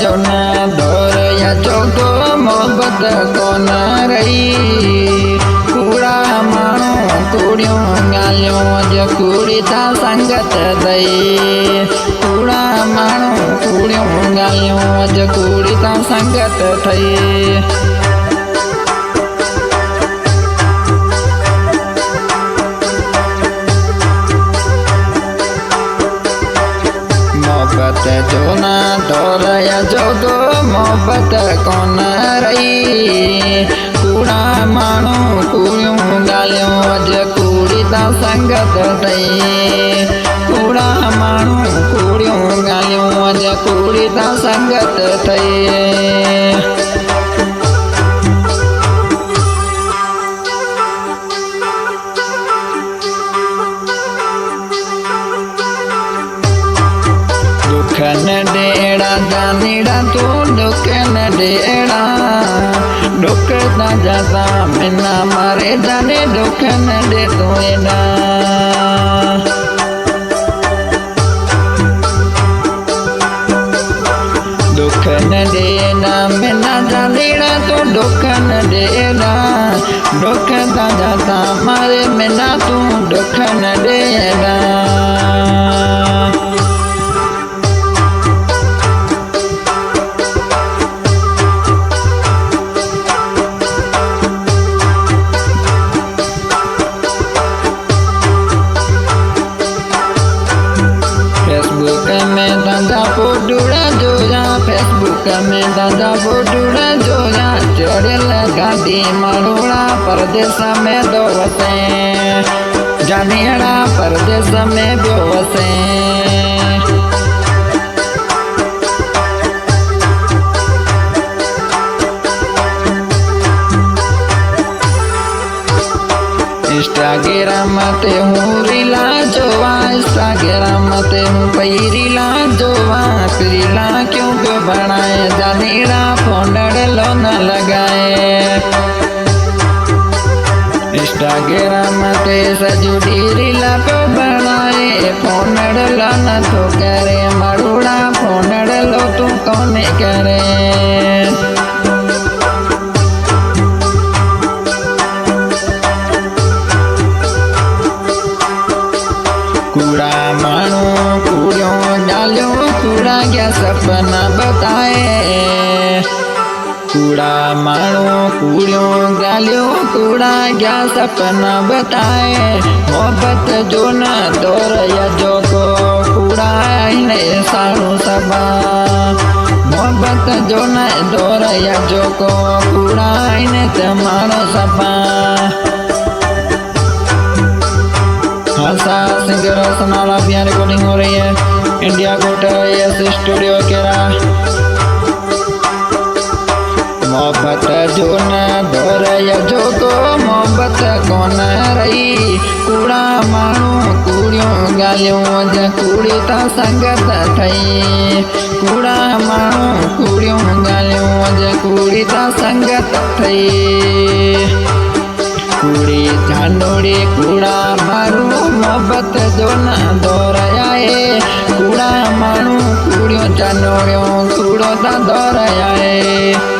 जो न दौर या चौको मोहब्बत कोन रही। कूड़ा माण्हू कूड़ियों ॻाल्हियूं अॼु कूड़ी था संगत दई। कूड़ा माण्हू कूड़ियों ॻाल्हियूं अॼु कूड़ी था संगत थई। मोहब्बत जो न दौर या जोगो मोहब्बत कोन रही। कूड़ा माण्हू कूड़ियूं ॻाल्हियूं अॼु कूड़ी था संगत थई। कूड़ा माण्हू कूड़ियूं ॻाल्हियूं अॼु कूड़ी था संगत थई। दुख न ॾेड़ा जानीड़ा तू दुख न ॾेड़ा। दुख था जाता मिना मारे जाने दुख न दे तू एड़ा। दुख न देना मिना जानीड़ा तू दुख न देना। दुख था जाता मारे मिना तू दुख न देना। फेसबुक में दादा फोटूड़ा जोया। फेसबुक में दादा फोटूड़ा जोया। चढ़ियल गाड़ी माण्हूड़ा परदेस में दो वसे। जानियड़ा परदेस में बियो वसे। इंस्टाग्राम ते हूँ रीला जोवा। इंस्टाग्राम ते हूँ पई रीला जोवा। रीला क्यों क्यों बनाए जानीड़ा फोन लो न लगाए। इंस्टाग्राम ते सजुड़ी रीला को बनाए। फोन लो न तो करे मारूड़ा फोन लो तू कौन करे। कूड़ा माण्हू कूड़ियों ॻाल्हियूं कूड़ा क्या सपना बताए। कूड़ा माण्हू कूड़ियों ॻाल्हियूं कूड़ा क्या सपना बताए। मोहब्बत जो न दौर या जोको कूड़ा इने साणू सबा। मोहब्बत जो न दौर या जोको कूड़ा इने तमाणो सबा। सिंगर सनाला यहाँ रिकॉर्डिंग हो रही है इंडिया कोट यस स्टूडियो केरा। मोहब्बत जो न दौर या जोको मोहब्बत कोन रही। कूड़ा माण्हू कूड़ियों ॻाल्हियूं अॼु कूड़ी था संगत थई। कूड़ा माण्हू कूड़ियों ॻाल्हियूं अॼु कूड़ी था संगत थई। कूड़ी जानोड़ी कूड़ा मारू मोहब्बत जो न दौर आए। कूड़ा माण्हू कूड़ियों जानोड़ियों कूड़ो था दौर आए।